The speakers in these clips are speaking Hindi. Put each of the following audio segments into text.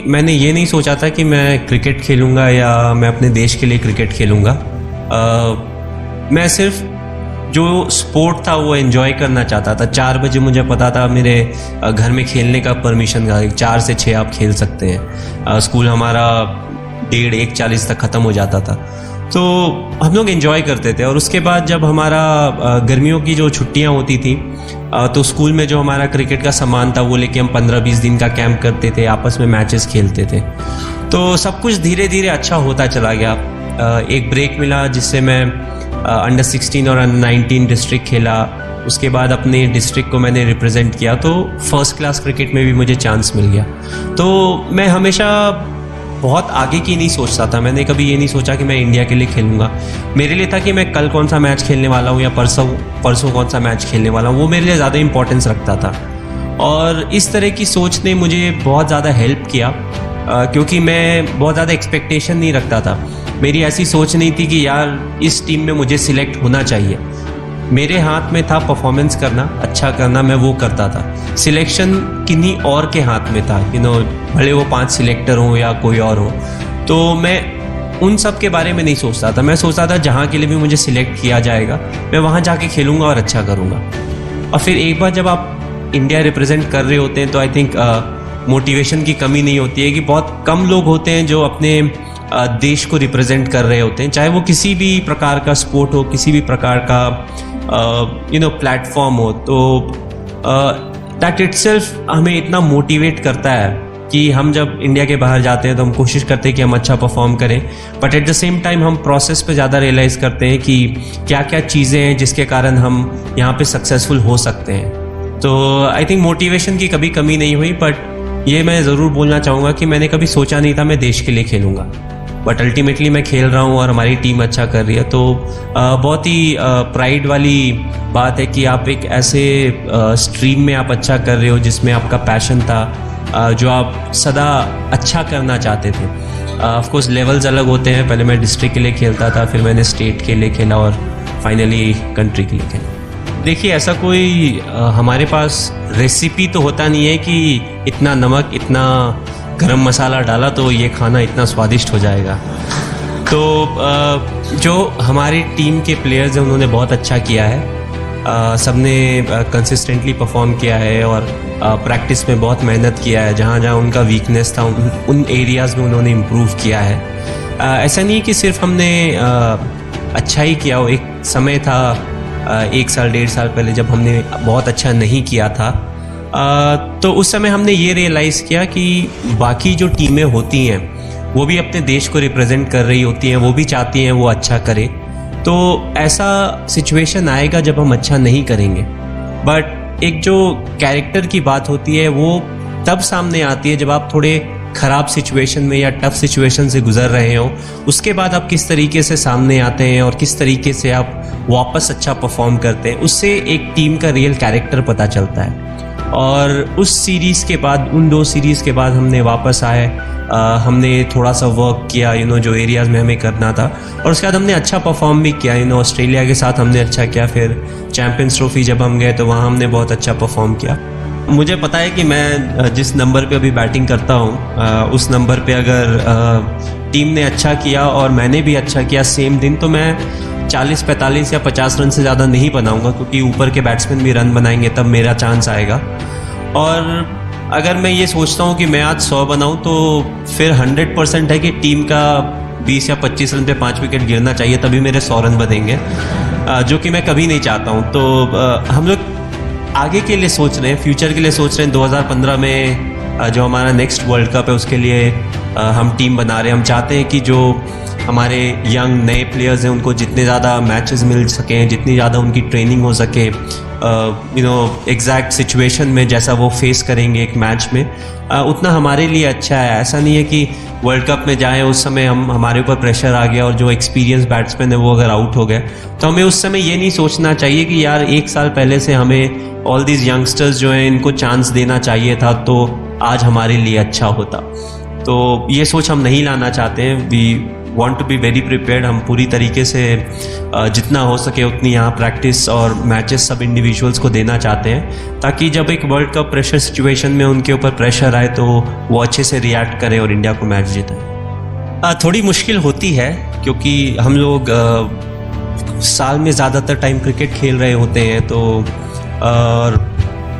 मैंने ये नहीं सोचा था कि मैं क्रिकेट खेलूँगा या मैं अपने देश के लिए क्रिकेट खेलूँगा। मैं सिर्फ जो स्पोर्ट था वो एंजॉय करना चाहता था। 4 बजे मुझे पता था मेरे घर में खेलने का परमिशन था, 4 से 6 आप खेल सकते हैं। स्कूल हमारा 1:30-1:40 तक ख़त्म हो जाता था, तो हम लोग एंजॉय करते थे। और उसके बाद जब हमारा गर्मियों की जो छुट्टियां होती थी, तो स्कूल में जो हमारा क्रिकेट का सामान था वो लेके हम 15-20 दिन का कैंप करते थे, आपस में मैचेस खेलते थे। तो सब कुछ धीरे धीरे अच्छा होता चला गया। एक ब्रेक मिला जिससे मैं अंडर 16 और अंडर 19 डिस्ट्रिक्ट खेला। उसके बाद अपने डिस्ट्रिक्ट को मैंने रिप्रेजेंट किया, तो फर्स्ट क्लास क्रिकेट में भी मुझे चांस मिल गया। तो मैं हमेशा बहुत आगे की नहीं सोचता था। मैंने कभी ये नहीं सोचा कि मैं इंडिया के लिए खेलूँगा। मेरे लिए था कि मैं कल कौन सा मैच खेलने वाला हूँ या परसों कौन सा मैच खेलने वाला हूँ, वो मेरे लिए ज़्यादा इंपॉर्टेंस रखता था। और इस तरह की सोच ने मुझे बहुत ज़्यादा हेल्प किया, क्योंकि मैं बहुत ज़्यादा एक्सपेक्टेशन नहीं रखता था। मेरी ऐसी सोच नहीं थी कि यार इस टीम में मुझे सिलेक्ट होना चाहिए। मेरे हाथ में था परफॉर्मेंस करना, अच्छा करना, मैं वो करता था। सिलेक्शन किन्हीं और के हाथ में था, भले वो 5 सिलेक्टर हों या कोई और हो। तो मैं उन सब के बारे में नहीं सोचता था। मैं सोचता था जहाँ के लिए भी मुझे सिलेक्ट किया जाएगा मैं वहाँ जाके खेलूँगा और अच्छा करूँगा। और फिर एक बार जब आप इंडिया रिप्रेजेंट कर रहे होते हैं तो आई थिंक मोटिवेशन की कमी नहीं होती है। कि बहुत कम लोग होते हैं जो अपने देश को रिप्रेजेंट कर रहे होते हैं, चाहे वो किसी भी प्रकार का स्पोर्ट हो, किसी भी प्रकार का प्लेटफॉर्म हो। तो दैट इटसेल्फ हमें इतना मोटिवेट करता है कि हम जब इंडिया के बाहर जाते हैं तो हम कोशिश करते हैं कि हम अच्छा परफॉर्म करें, but at the same time हम प्रोसेस पे ज़्यादा रियलाइज़ करते हैं कि क्या क्या चीज़ें हैं जिसके कारण हम यहाँ पे सक्सेसफुल हो सकते हैं। तो आई थिंक मोटिवेशन की कभी कमी नहीं हुई, बट ये मैं ज़रूर बोलना चाहूँगा कि मैंने कभी सोचा नहीं था मैं देश के लिए खेलूँगा, बट अल्टीमेटली मैं खेल रहा हूँ और हमारी टीम अच्छा कर रही है। तो बहुत ही प्राइड वाली बात है कि आप एक ऐसे स्ट्रीम में आप अच्छा कर रहे हो जिसमें आपका पैशन था, जो आप सदा अच्छा करना चाहते थे। ऑफ कोर्स लेवल्स अलग होते हैं। पहले मैं डिस्ट्रिक्ट के लिए खेलता था, फिर मैंने स्टेट के लिए खेला और फाइनली कंट्री के लिए खेला। देखिए, ऐसा कोई हमारे पास रेसिपी तो होता नहीं है कि इतना नमक, इतना गरम मसाला डाला तो ये खाना इतना स्वादिष्ट हो जाएगा। तो जो हमारी टीम के प्लेयर्स हैं उन्होंने बहुत अच्छा किया है। सबने कंसिस्टेंटली परफॉर्म किया है और प्रैक्टिस में बहुत मेहनत किया है। जहाँ जहाँ उनका वीकनेस था उन एरियाज़ में उन्होंने इम्प्रूव किया है। ऐसा नहीं कि सिर्फ हमने अच्छा ही किया हो। एक समय था 1 साल 1.5 साल पहले जब हमने बहुत अच्छा नहीं किया था, तो उस समय हमने ये रियलाइज़ किया कि बाकी जो टीमें होती हैं वो भी अपने देश को रिप्रेजेंट कर रही होती हैं, वो भी चाहती हैं वो अच्छा करे। तो ऐसा सिचुएशन आएगा जब हम अच्छा नहीं करेंगे, बट एक जो कैरेक्टर की बात होती है वो तब सामने आती है जब आप थोड़े ख़राब सिचुएशन में या टफ सिचुएशन से गुजर रहे हो। उसके बाद आप किस तरीके से सामने आते हैं और किस तरीके से आप वापस अच्छा परफॉर्म करते हैं, उससे एक टीम का रियल कैरेक्टर पता चलता है। और उस सीरीज़ के बाद, उन 2 सीरीज़ के बाद हमने वापस आए, हमने थोड़ा सा वर्क किया जो एरियाज़ में हमें करना था, और उसके बाद हमने अच्छा परफॉर्म भी किया। ऑस्ट्रेलिया के साथ हमने अच्छा किया। फिर चैम्पियंस ट्रॉफी जब हम गए तो वहाँ हमने बहुत अच्छा परफॉर्म किया। मुझे पता है कि मैं जिस नंबर पे अभी बैटिंग करता हूँ, उस नंबर पे अगर टीम ने अच्छा किया और मैंने भी अच्छा किया सेम दिन, तो मैं 40, 45 या 50 रन से ज़्यादा नहीं बनाऊंगा, क्योंकि ऊपर के बैट्समैन भी रन बनाएंगे तब मेरा चांस आएगा। और अगर मैं ये सोचता हूँ कि मैं आज 100 बनाऊँ तो फिर 100% है कि टीम का 20 या 25 रन पे 5 विकेट गिरना चाहिए, तभी मेरे 100 रन बनेंगे, जो कि मैं कभी नहीं चाहता हूँ। तो हम लोग आगे के लिए सोच रहे हैं, फ्यूचर के लिए सोच रहे हैं। 2015 में जो हमारा नेक्स्ट वर्ल्ड कप है उसके लिए हम टीम बना रहे हैं। हम चाहते हैं कि जो हमारे यंग नए प्लेयर्स हैं उनको जितने ज़्यादा मैचेस मिल सकें, जितनी ज़्यादा उनकी ट्रेनिंग हो सके, एग्जैक्ट सिचुएशन में जैसा वो फेस करेंगे एक मैच में, उतना हमारे लिए अच्छा है। ऐसा नहीं है कि वर्ल्ड कप में जाएं उस समय हमारे ऊपर प्रेशर आ गया और जो एक्सपीरियंस बैट्समैन है वो अगर आउट हो गए, तो हमें उस समय ये नहीं सोचना चाहिए कि यार 1 साल पहले से हमें ऑल दीज यंगस्टर्स जो हैं इनको चांस देना चाहिए था तो आज हमारे लिए अच्छा होता। तो ये सोच हम नहीं लाना चाहते हैं। We want to be very prepared. हम पूरी तरीके से जितना हो सके उतनी यहाँ प्रैक्टिस और मैचेस सब इंडिविजुअल्स को देना चाहते हैं, ताकि जब एक वर्ल्ड कप प्रेशर सिचुएशन में उनके ऊपर प्रेशर आए तो वो अच्छे से रिएक्ट करें और इंडिया को मैच जिताएं। थोड़ी मुश्किल होती है क्योंकि हम लोग साल में ज़्यादातर टाइम क्रिकेट खेल रहे होते हैं, तो और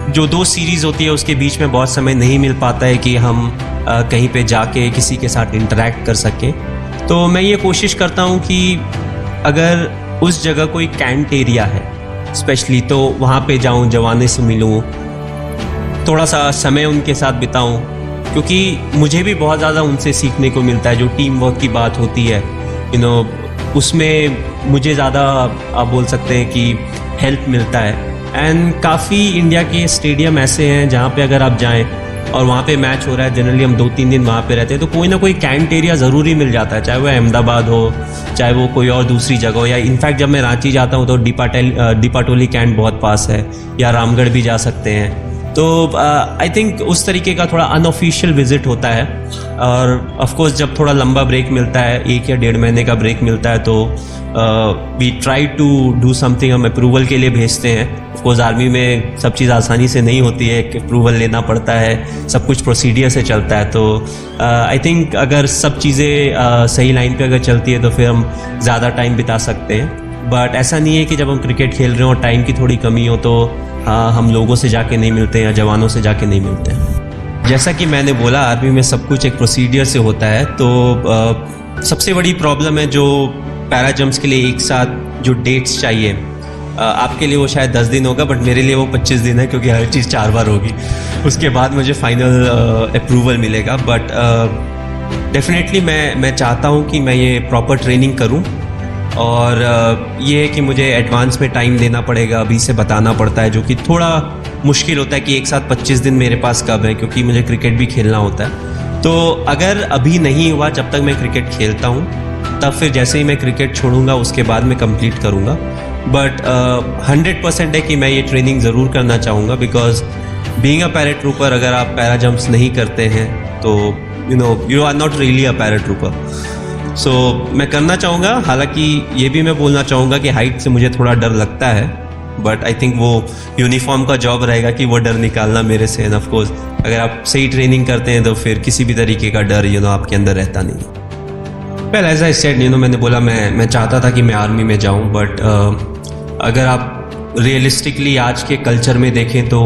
जो 2 सीरीज़ होती है उसके बीच में बहुत समय नहीं मिल पाता है कि हम कहीं पे जाके किसी के साथ इंटरेक्ट कर सकें। तो मैं ये कोशिश करता हूँ कि अगर उस जगह कोई कैंट एरिया है स्पेशली, तो वहाँ पे जाऊँ, जवानों से मिलूँ, थोड़ा सा समय उनके साथ बिताऊँ, क्योंकि मुझे भी बहुत ज़्यादा उनसे सीखने को मिलता है। जो टीम वर्क की बात होती है, उसमें मुझे ज़्यादा आप बोल सकते हैं कि हेल्प मिलता है। एंड काफ़ी इंडिया के स्टेडियम ऐसे हैं जहाँ पे अगर आप जाएं और वहाँ पे मैच हो रहा है, जनरली हम 2-3 दिन वहाँ पे रहते हैं, तो कोई ना कोई कैंट एरिया ज़रूरी मिल जाता है, चाहे वो अहमदाबाद हो, चाहे वो कोई और दूसरी जगह हो, या इनफैक्ट जब मैं रांची जाता हूँ तो दीपाटोली कैंट बहुत पास है, या रामगढ़ भी जा सकते हैं। तो आई थिंक उस तरीके का थोड़ा अनऑफिशियल विजिट होता है। और ऑफ कोर्स जब थोड़ा लंबा ब्रेक मिलता है, 1 या 1.5 महीने का ब्रेक मिलता है, तो we try to do something. हम अप्रूवल के लिए भेजते हैं। ऑफ कोर्स आर्मी में सब चीज़ आसानी से नहीं होती है, अप्रूवल लेना पड़ता है, सब कुछ प्रोसीडियर से चलता है। तो आई थिंक अगर सब चीज़ें सही लाइन पे अगर चलती है तो फिर हम ज़्यादा टाइम बिता सकते हैं। बट ऐसा नहीं है कि जब हम क्रिकेट खेल रहे हो और टाइम की थोड़ी कमी हो तो हम लोगों से जाके नहीं मिलते या जवानों से जाके नहीं मिलते हैं। जैसा कि मैंने बोला, आर्मी में सब कुछ एक प्रोसीडियर से होता है। तो सबसे बड़ी प्रॉब्लम है जो पैरा जंप्स के लिए एक साथ जो डेट्स चाहिए, आपके लिए वो शायद 10 दिन होगा, बट मेरे लिए वो 25 दिन है, क्योंकि हर चीज़ 4 बार होगी। उसके बाद मुझे फाइनल अप्रूवल मिलेगा। बट डेफिनेटली मैं चाहता हूँ कि मैं ये प्रॉपर ट्रेनिंग करूँ, और ये है कि मुझे एडवांस में टाइम देना पड़ेगा, अभी से बताना पड़ता है, जो कि थोड़ा मुश्किल होता है कि एक साथ 25 दिन मेरे पास कब है, क्योंकि मुझे क्रिकेट भी खेलना होता है। तो अगर अभी नहीं हुआ, जब तक मैं क्रिकेट खेलता हूँ, तब फिर जैसे ही मैं क्रिकेट छोड़ूंगा उसके बाद मैं कंप्लीट करूँगा। बट 100% है कि मैं ये ट्रेनिंग ज़रूर करना चाहूँगा, बिकॉज बीइंग अ पैराट्रूपर, अगर आप पैरा जंप्स नहीं करते हैं तो you are not really a paratrooper. So मैं करना चाहूँगा। हालांकि ये भी मैं बोलना चाहूँगा कि हाइट से मुझे थोड़ा डर लगता है, बट आई थिंक वो यूनिफॉर्म का जॉब रहेगा कि वो डर निकालना मेरे से। एंड ऑफ कोर्स अगर आप सही ट्रेनिंग करते हैं तो फिर किसी भी तरीके का डर आपके अंदर रहता नहीं। वेल एज आई सेड, मैंने बोला मैं चाहता था कि मैं आर्मी में जाऊँ, बट अगर आप रियलिस्टिकली आज के कल्चर में देखें तो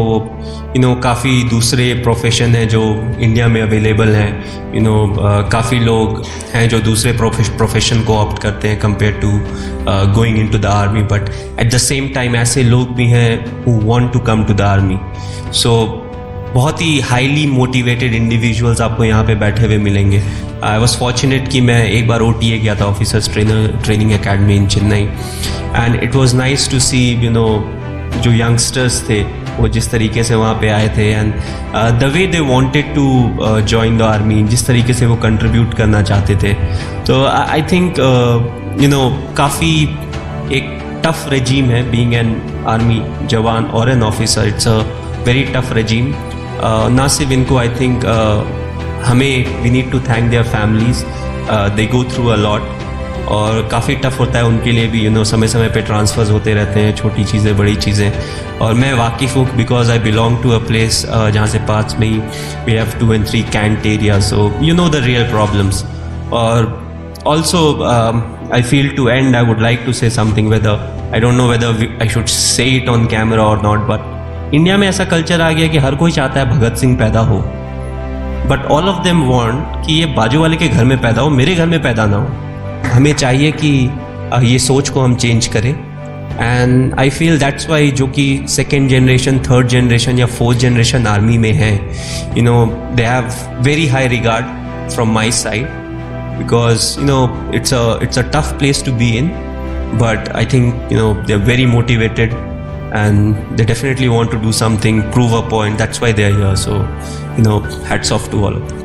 काफ़ी दूसरे प्रोफेशन हैं जो इंडिया में अवेलेबल हैं। काफ़ी लोग हैं जो दूसरे प्रोफेशन को ऑप्ट करते हैं compare to going into the army, but at the same time ऐसे लोग भी हैं who want to come to the army. So बहुत ही हाईली मोटिवेटेड इंडिविजुअल्स आपको यहाँ पे बैठे हुए मिलेंगे। आई वॉज फॉर्चुनेट कि मैं एक बार OTA गया था, officers training academy in Chennai, and it was nice to see जो यंगस्टर्स थे वो जिस तरीके से वहाँ पे आए थे, and the way they wanted to join the army, जिस तरीके से वो कंट्रीब्यूट करना चाहते थे। तो आई थिंक काफ़ी एक टफ रेजीम है बीइंग एन आर्मी जवान और an officer. It's a very tough regime. ना सिर्फ इनको, आई थिंक हमें we need to thank their families, they go through a lot, और काफ़ी टफ होता है उनके लिए भी। समय समय पे ट्रांसफर्स होते रहते हैं, छोटी चीज़ें बड़ी चीज़ें, और मैं वाकिफ़ हूँ because I belong to a place जहाँ से पास में ही we have 2 and 3 cantt area, so the real problems. और also I feel to and I would like to say something, whether I don't know whether I should say it on camera और नॉट, बट इंडिया में ऐसा कल्चर आ गया कि हर कोई चाहता है भगत सिंह पैदा हो, but all of them want कि ये बाजू वाले के घर में पैदा हो, मेरे घर में पैदा ना हो। हमें चाहिए कि ये सोच को हम चेंज करें, and I feel that's why जो कि 2nd जनरेशन, 3rd जनरेशन या 4th जनरेशन आर्मी में है, they have very high regard from my side, because it's a tough place to be in, but I think they're very motivated and they definitely want to do something, prove a point. That's why they're here. So hats off to all of them.